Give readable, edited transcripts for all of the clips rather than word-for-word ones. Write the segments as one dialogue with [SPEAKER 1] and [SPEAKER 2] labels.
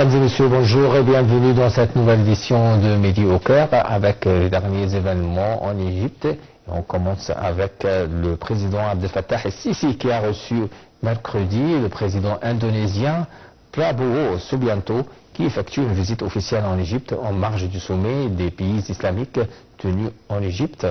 [SPEAKER 1] Mesdames et messieurs, bonjour et bienvenue dans cette nouvelle édition de Midi au Cœur avec les derniers événements en Égypte. On commence avec le président Abdel Fattah el-Sisi qui a reçu mercredi le président indonésien Prabowo Subianto qui effectue une visite officielle en Égypte en marge du sommet des pays islamiques tenu en Égypte.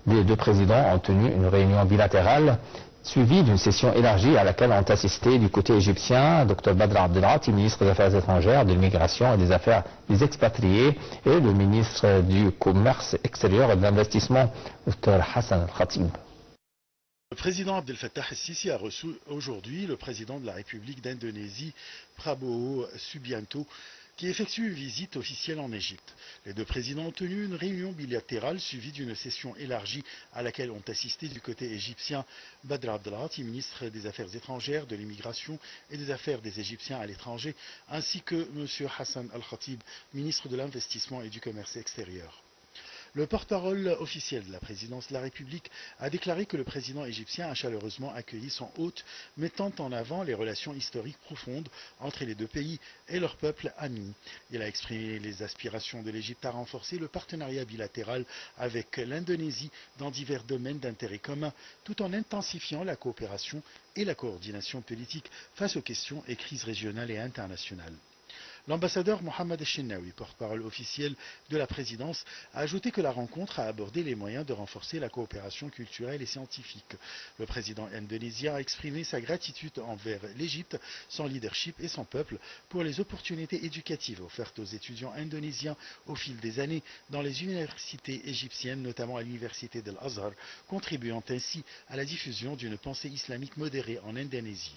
[SPEAKER 1] Les deux présidents ont tenu une réunion bilatérale suivi d'une session élargie à laquelle ont assisté du côté égyptien Dr Badr Abdelghati, ministre des Affaires étrangères, de l'immigration et des Affaires des expatriés, et le ministre du Commerce extérieur et de l'Investissement, Dr Hassan Al-Khatib.
[SPEAKER 2] Le président Abdel Fattah el-Sisi a reçu aujourd'hui le président de la République d'Indonésie, Prabowo Subianto, qui effectue une visite officielle en Égypte. Les deux présidents ont tenu une réunion bilatérale suivie d'une session élargie à laquelle ont assisté du côté égyptien Badr Abdelghati, ministre des Affaires étrangères, de l'immigration et des Affaires des Égyptiens à l'étranger, ainsi que M. Hassan Al-Khatib, ministre de l'Investissement et du Commerce extérieur. Le porte-parole officiel de la présidence de la République a déclaré que le président égyptien a chaleureusement accueilli son hôte, mettant en avant les relations historiques profondes entre les deux pays et leurs peuples amis. Il a exprimé les aspirations de l'Égypte à renforcer le partenariat bilatéral avec l'Indonésie dans divers domaines d'intérêt commun, tout en intensifiant la coopération et la coordination politique face aux questions et crises régionales et internationales. L'ambassadeur Mohamed El-Shenawi, porte-parole officiel de la présidence, a ajouté que la rencontre a abordé les moyens de renforcer la coopération culturelle et scientifique. Le président indonésien a exprimé sa gratitude envers l'Égypte, son leadership et son peuple pour les opportunités éducatives offertes aux étudiants indonésiens au fil des années dans les universités égyptiennes, notamment à l'université de l'Azhar, contribuant ainsi à la diffusion d'une pensée islamique modérée en Indonésie.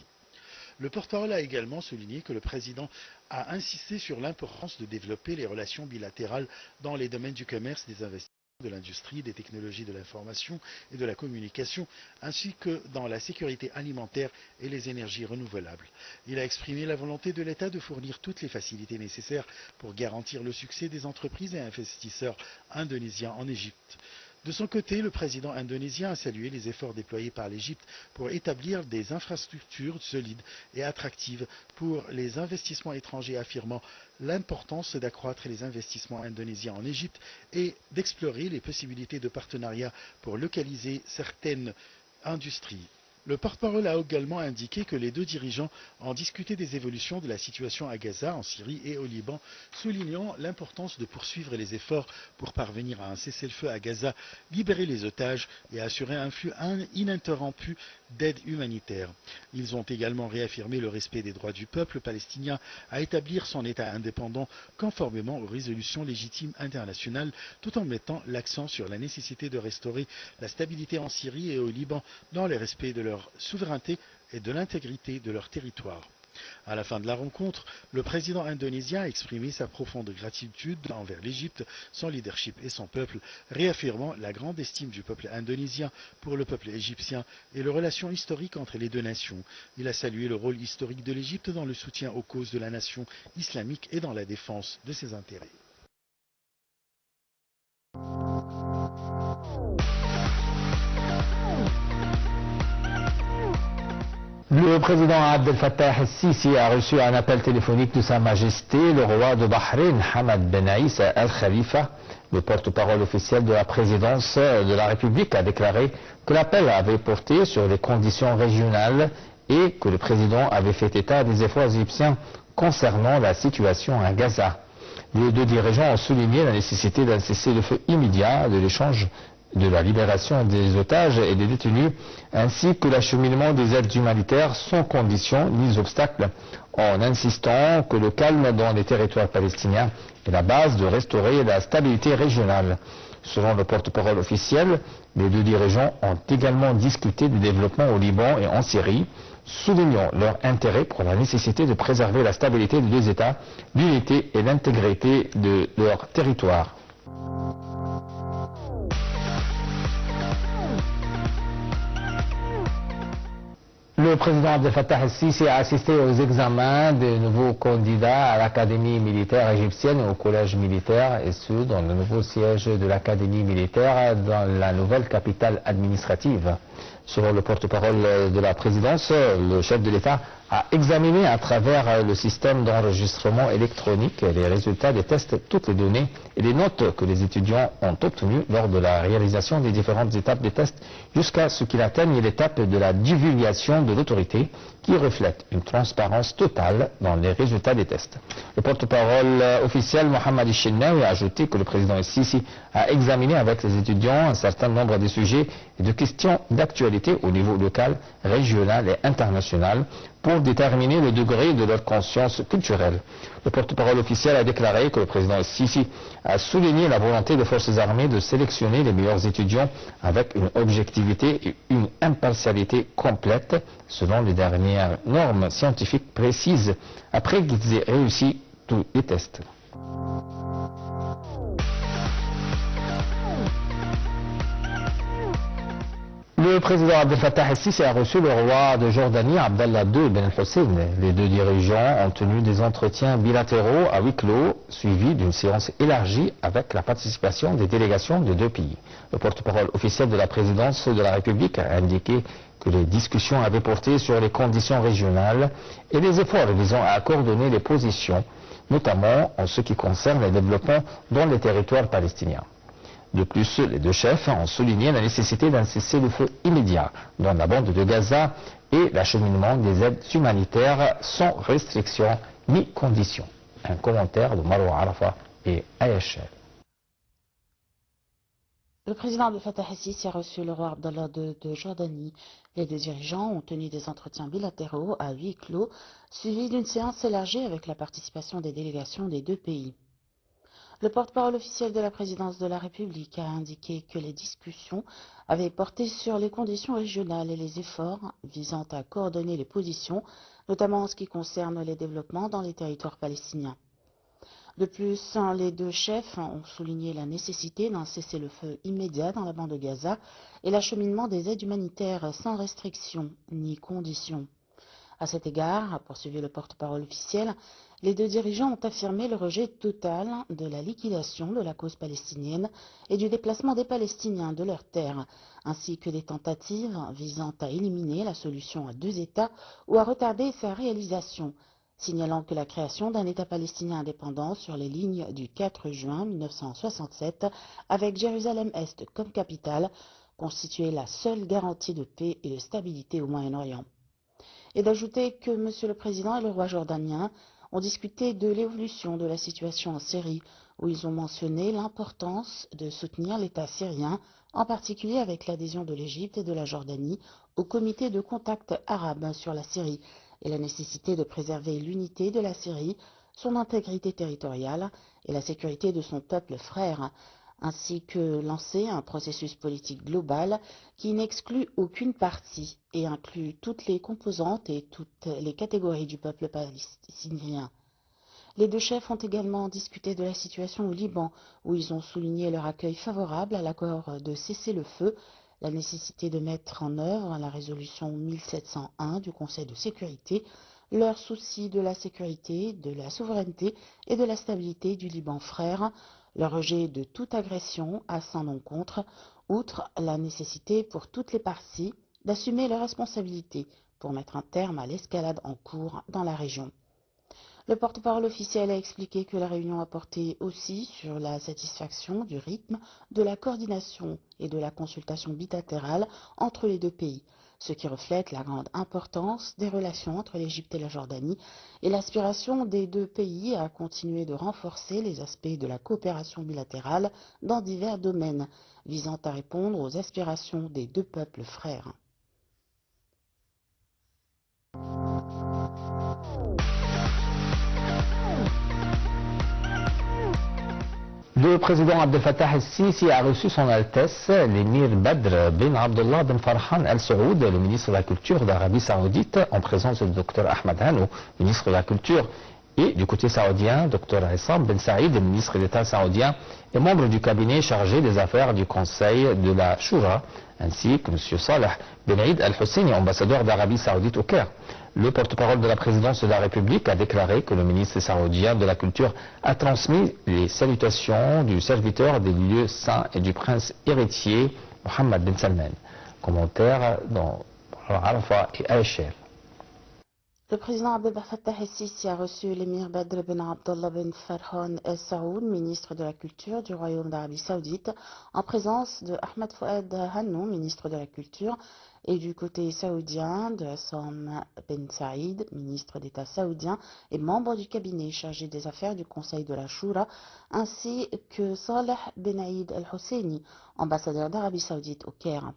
[SPEAKER 2] Le porte-parole a également souligné que le président a insisté sur l'importance de développer les relations bilatérales dans les domaines du commerce, des investissements, de l'industrie, des technologies de l'information et de la communication, ainsi que dans la sécurité alimentaire et les énergies renouvelables. Il a exprimé la volonté de l'État de fournir toutes les facilités nécessaires pour garantir le succès des entreprises et investisseurs indonésiens en Égypte. De son côté, le président indonésien a salué les efforts déployés par l'Égypte pour établir des infrastructures solides et attractives pour les investissements étrangers, affirmant l'importance d'accroître les investissements indonésiens en Égypte et d'explorer les possibilités de partenariat pour localiser certaines industries. Le porte-parole a également indiqué que les deux dirigeants ont discuté des évolutions de la situation à Gaza, en Syrie et au Liban, soulignant l'importance de poursuivre les efforts pour parvenir à un cessez-le-feu à Gaza, libérer les otages et assurer un flux ininterrompu d'aide humanitaire. Ils ont également réaffirmé le respect des droits du peuple palestinien à établir son État indépendant conformément aux résolutions légitimes internationales, tout en mettant l'accent sur la nécessité de restaurer la stabilité en Syrie et au Liban dans le respect de leur souveraineté et de l'intégrité de leur territoire. À la fin de la rencontre, le président indonésien a exprimé sa profonde gratitude envers l'Égypte, son leadership et son peuple, réaffirmant la grande estime du peuple indonésien pour le peuple égyptien et les relations historiques entre les deux nations. Il a salué le rôle historique de l'Égypte dans le soutien aux causes de la nation islamique et dans la défense de ses intérêts.
[SPEAKER 1] Le président Abdel Fattah el-Sisi a reçu un appel téléphonique de Sa Majesté le roi de Bahreïn, Hamad Ben Aïssa Al-Khalifa. Le porte-parole officiel de la présidence de la République a déclaré que l'appel avait porté sur les conditions régionales et que le président avait fait état des efforts égyptiens concernant la situation à Gaza. Les deux dirigeants ont souligné la nécessité d'un cessez-le-feu immédiat de l'échange de la libération des otages et des détenus, ainsi que l'acheminement des aides humanitaires sans condition ni obstacle, en insistant que le calme dans les territoires palestiniens est la base de restaurer la stabilité régionale. Selon le porte-parole officiel, les deux dirigeants ont également discuté du développement au Liban et en Syrie, soulignant leur intérêt pour la nécessité de préserver la stabilité des deux États, l'unité et l'intégrité de leur territoire. Le président Abdel Fattah el-Sisi a assisté aux examens des nouveaux candidats à l'Académie militaire égyptienne et au collège militaire, et ce, dans le nouveau siège de l'Académie militaire dans la nouvelle capitale administrative. Selon le porte-parole de la présidence, le chef de l'État a examiné à travers le système d'enregistrement électronique les résultats des tests, toutes les données et les notes que les étudiants ont obtenues lors de la réalisation des différentes étapes des tests jusqu'à ce qu'il atteigne l'étape de la divulgation de l'autorité qui reflète une transparence totale dans les résultats des tests. Le porte-parole officiel Mohamed Chennaoui a ajouté que le président Sisi a examiné avec les étudiants un certain nombre de sujets et de questions d'actualité au niveau local, régional et international pour déterminer le degré de leur conscience culturelle. Le porte-parole officiel a déclaré que le président Sisi a souligné la volonté des forces armées de sélectionner les meilleurs étudiants avec une objectivité et une impartialité complète selon les dernières normes scientifiques précises après qu'ils aient réussi tous les tests. Le président Abdel Fattah el-Sisi a reçu le roi de Jordanie, Abdallah II Ben Hussein. Les deux dirigeants ont tenu des entretiens bilatéraux à huis clos, suivis d'une séance élargie avec la participation des délégations des deux pays. Le porte-parole officiel de la présidence de la République a indiqué que les discussions avaient porté sur les conditions régionales et les efforts visant à coordonner les positions, notamment en ce qui concerne le développement dans les territoires palestiniens. De plus, les deux chefs ont souligné la nécessité d'un cessez-le-feu immédiat dans la bande de Gaza et l'acheminement des aides humanitaires sans restriction ni condition. Un commentaire de Marwa Arafa et Ayachel.
[SPEAKER 3] Le président Abdel Fattah el-Sisi a reçu le roi Abdallah II de Jordanie. Les deux dirigeants ont tenu des entretiens bilatéraux à huis clos, suivis d'une séance élargie avec la participation des délégations des deux pays. Le porte-parole officiel de la présidence de la République a indiqué que les discussions avaient porté sur les conditions régionales et les efforts visant à coordonner les positions, notamment en ce qui concerne les développements dans les territoires palestiniens. De plus, les deux chefs ont souligné la nécessité d'un cessez-le-feu immédiat dans la bande de Gaza et l'acheminement des aides humanitaires sans restriction ni conditions. À cet égard, a poursuivi le porte-parole officiel, les deux dirigeants ont affirmé le rejet total de la liquidation de la cause palestinienne et du déplacement des Palestiniens de leurs terres, ainsi que des tentatives visant à éliminer la solution à deux États ou à retarder sa réalisation, signalant que la création d'un État palestinien indépendant sur les lignes du 4 juin 1967, avec Jérusalem-Est comme capitale, constituait la seule garantie de paix et de stabilité au Moyen-Orient. Et d'ajouter que M. le Président et le roi jordanien ont discuté de l'évolution de la situation en Syrie, où ils ont mentionné l'importance de soutenir l'État syrien, en particulier avec l'adhésion de l'Égypte et de la Jordanie au comité de contact arabe sur la Syrie, et la nécessité de préserver l'unité de la Syrie, son intégrité territoriale et la sécurité de son peuple frère, ainsi que lancer un processus politique global qui n'exclut aucune partie et inclut toutes les composantes et toutes les catégories du peuple palestinien. Les deux chefs ont également discuté de la situation au Liban, où ils ont souligné leur accueil favorable à l'accord de cessez-le-feu, la nécessité de mettre en œuvre la résolution 1701 du Conseil de sécurité, leur souci de la sécurité, de la souveraineté et de la stabilité du Liban frère, le rejet de toute agression à son encontre, outre la nécessité pour toutes les parties d'assumer leurs responsabilités pour mettre un terme à l'escalade en cours dans la région. Le porte-parole officiel a expliqué que la réunion a porté aussi sur la satisfaction du rythme, de la coordination et de la consultation bilatérale entre les deux pays, ce qui reflète la grande importance des relations entre l'Égypte et la Jordanie et l'aspiration des deux pays à continuer de renforcer les aspects de la coopération bilatérale dans divers domaines, visant à répondre aux aspirations des deux peuples frères.
[SPEAKER 1] Le président Abdel Fattah el-Sisi a reçu son Altesse l'émir Badr bin Abdullah bin Farhan al-Saoud, le ministre de la Culture d'Arabie Saoudite, en présence du Dr Ahmed Hanou, ministre de la Culture, et du côté saoudien, Dr Issam Ben Saïd, ministre d'État saoudien et membre du cabinet chargé des affaires du Conseil de la Shura, ainsi que M. Saleh Ben Eid al-Husseini, ambassadeur d'Arabie Saoudite au Caire. Le porte-parole de la présidence de la République a déclaré que le ministre saoudien de la Culture a transmis les salutations du serviteur des lieux saints et du prince héritier Mohammed Ben Salman. Commentaire dans Al-Arafa et Aïchel.
[SPEAKER 3] Le président Abdel Fattah el-Sisi a reçu l'émir Badr ben Abdallah ben Farhan el-Saoud, ministre de la Culture du Royaume d'Arabie Saoudite, en présence de Ahmed Fouad Hannou, ministre de la Culture, et du côté saoudien de Hassam ben Saïd, ministre d'État saoudien et membre du cabinet chargé des affaires du Conseil de la Shura, ainsi que Saleh ben Aïd el-Husseini, ambassadeur d'Arabie Saoudite au Caire.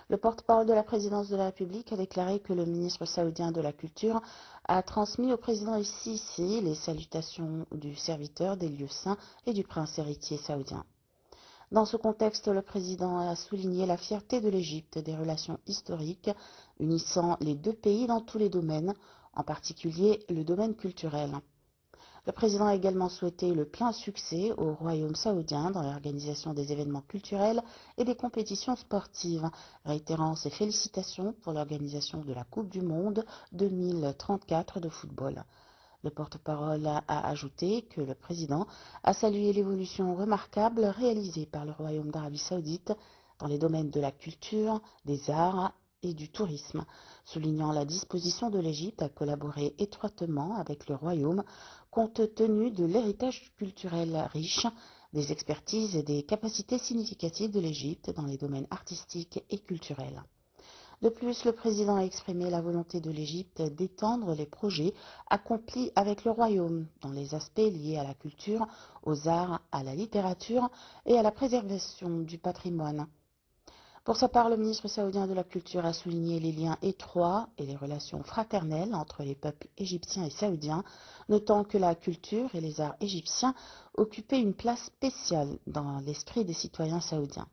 [SPEAKER 3] Le porte-parole de la présidence de la République a déclaré que le ministre saoudien de la Culture a transmis au président el-Sisi les salutations du serviteur des lieux saints et du prince héritier saoudien. Dans ce contexte, le président a souligné la fierté de l'Égypte des relations historiques unissant les deux pays dans tous les domaines, en particulier le domaine culturel. Le président a également souhaité le plein succès au royaume saoudien dans l'organisation des événements culturels et des compétitions sportives, réitérant ses félicitations pour l'organisation de la Coupe du Monde 2034 de football. Le porte-parole a ajouté que le président a salué l'évolution remarquable réalisée par le royaume d'Arabie Saoudite dans les domaines de la culture, des arts et du tourisme, soulignant la disposition de l'Égypte à collaborer étroitement avec le royaume compte tenu de l'héritage culturel riche, des expertises et des capacités significatives de l'Égypte dans les domaines artistiques et culturels. De plus, le président a exprimé la volonté de l'Égypte d'étendre les projets accomplis avec le royaume dans les aspects liés à la culture, aux arts, à la littérature et à la préservation du patrimoine. Pour sa part, le ministre saoudien de la Culture a souligné les liens étroits et les relations fraternelles entre les peuples égyptiens et saoudiens, notant que la culture et les arts égyptiens occupaient une place spéciale dans l'esprit des citoyens saoudiens.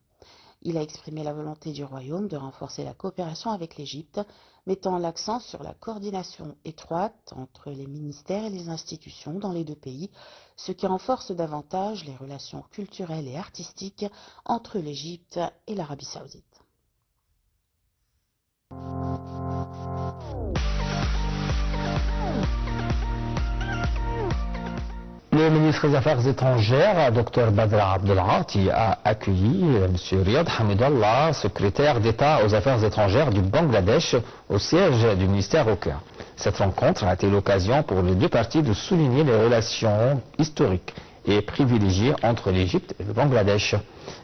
[SPEAKER 3] Il a exprimé la volonté du royaume de renforcer la coopération avec l'Égypte, mettant l'accent sur la coordination étroite entre les ministères et les institutions dans les deux pays, ce qui renforce davantage les relations culturelles et artistiques entre l'Égypte et l'Arabie saoudite.
[SPEAKER 1] Le ministre des Affaires étrangères, Dr Badr Abdelghati, a accueilli M. Riyad Hamidallah, secrétaire d'État aux Affaires étrangères du Bangladesh, au siège du ministère au Caire. Cette rencontre a été l'occasion pour les deux parties de souligner les relations historiques et privilégiées entre l'Égypte et le Bangladesh.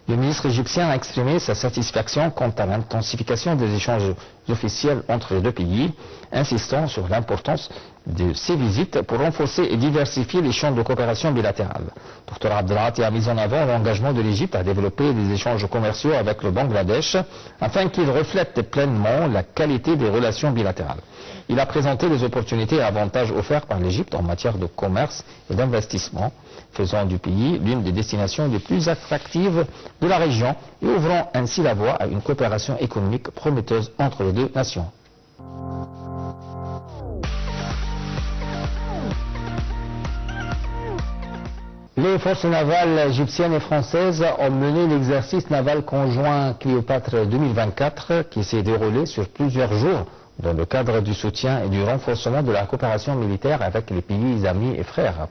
[SPEAKER 1] Le ministre égyptien a exprimé sa satisfaction quant à l'intensification des échanges officiels entre les deux pays, insistant sur l'importance de ces visites pour renforcer et diversifier les champs de coopération bilatérale. Dr Abdelghati a mis en avant l'engagement de l'Égypte à développer des échanges commerciaux avec le Bangladesh afin qu'ils reflètent pleinement la qualité des relations bilatérales. Il a présenté les opportunités et avantages offerts par l'Égypte en matière de commerce et d'investissement, faisant du pays l'une des destinations les plus attractives de la région et ouvrant ainsi la voie à une coopération économique prometteuse entre les deux nations. Les forces navales égyptiennes et françaises ont mené l'exercice naval conjoint Cléopâtre 2024 qui s'est déroulé sur plusieurs jours dans le cadre du soutien et du renforcement de la coopération militaire avec les pays amis et frères.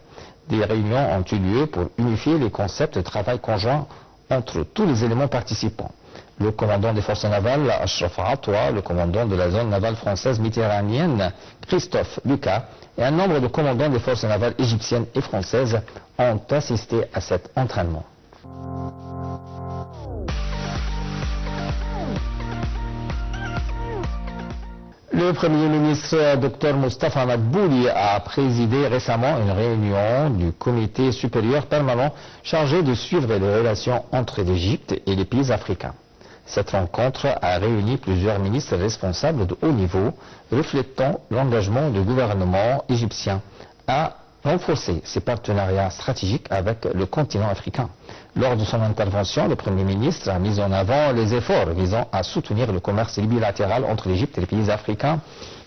[SPEAKER 1] Des réunions ont eu lieu pour unifier les concepts de travail conjoint entre tous les éléments participants. Le commandant des forces navales, Ashraf Atwa, le commandant de la zone navale française méditerranéenne, Christophe Lucas, et un nombre de commandants des forces navales égyptiennes et françaises ont assisté à cet entraînement. Le Premier ministre Dr Moustapha Madbouli a présidé récemment une réunion du comité supérieur permanent chargé de suivre les relations entre l'Égypte et les pays africains. Cette rencontre a réuni plusieurs ministres responsables de haut niveau, reflétant l'engagement du gouvernement égyptien à renforcer ses partenariats stratégiques avec le continent africain. Lors de son intervention, le Premier ministre a mis en avant les efforts visant à soutenir le commerce bilatéral entre l'Égypte et les pays africains.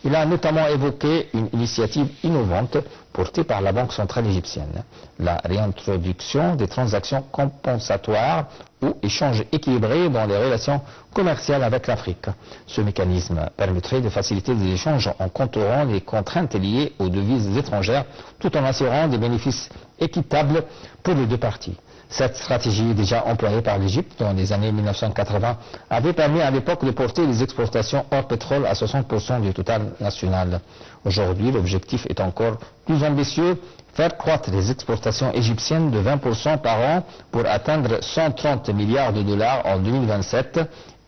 [SPEAKER 1] Il a notamment évoqué une initiative innovante portée par la Banque centrale égyptienne, la réintroduction des transactions compensatoires ou échanges équilibrés dans les relations commerciales avec l'Afrique. Ce mécanisme permettrait de faciliter les échanges en contournant les contraintes liées aux devises étrangères tout en assurant des bénéfices équitables pour les deux parties. Cette stratégie, déjà employée par l'Égypte dans les années 1980, avait permis à l'époque de porter les exportations hors pétrole à 60% du total national. Aujourd'hui, l'objectif est encore plus ambitieux, faire croître les exportations égyptiennes de 20% par an pour atteindre 130 milliards de dollars en 2027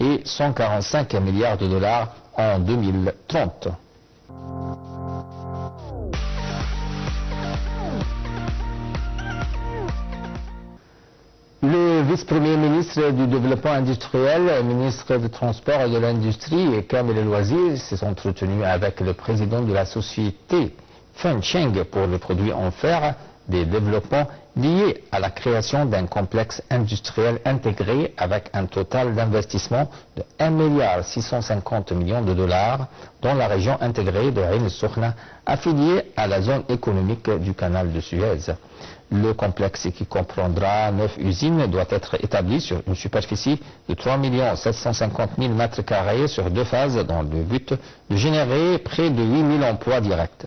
[SPEAKER 1] et 145 milliards de dollars en 2030. Le vice-premier ministre du Développement industriel, ministre des Transports et de l'Industrie et Kamel El-Wazir s'est entretenu avec le président de la société Fencheng pour les produits en fer des développements liés à la création d'un complexe industriel intégré avec un total d'investissement de 1,650 milliard de dollars dans la région intégrée de Ain el-Soukhna, affiliée à la zone économique du canal de Suez. Le complexe qui comprendra 9 usines doit être établi sur une superficie de 3 750 000 m² sur 2 phases dans le but de générer près de 8 000 emplois directs.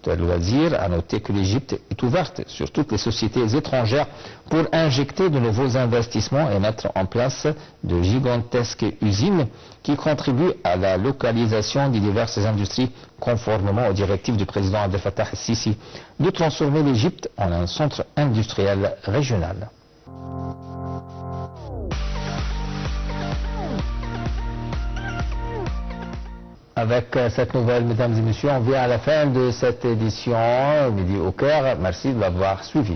[SPEAKER 1] El-Wazir a noté que l'Égypte est ouverte sur toutes les sociétés étrangères pour injecter de nouveaux investissements et mettre en place de gigantesques usines qui contribuent à la localisation des diverses industries conformément aux directives du président Abdel Fattah el-Sisi de transformer l'Égypte en un centre industriel régional. Avec cette nouvelle, mesdames et messieurs, on vient à la fin de cette édition Midi au Cœur. Merci de l'avoir suivi.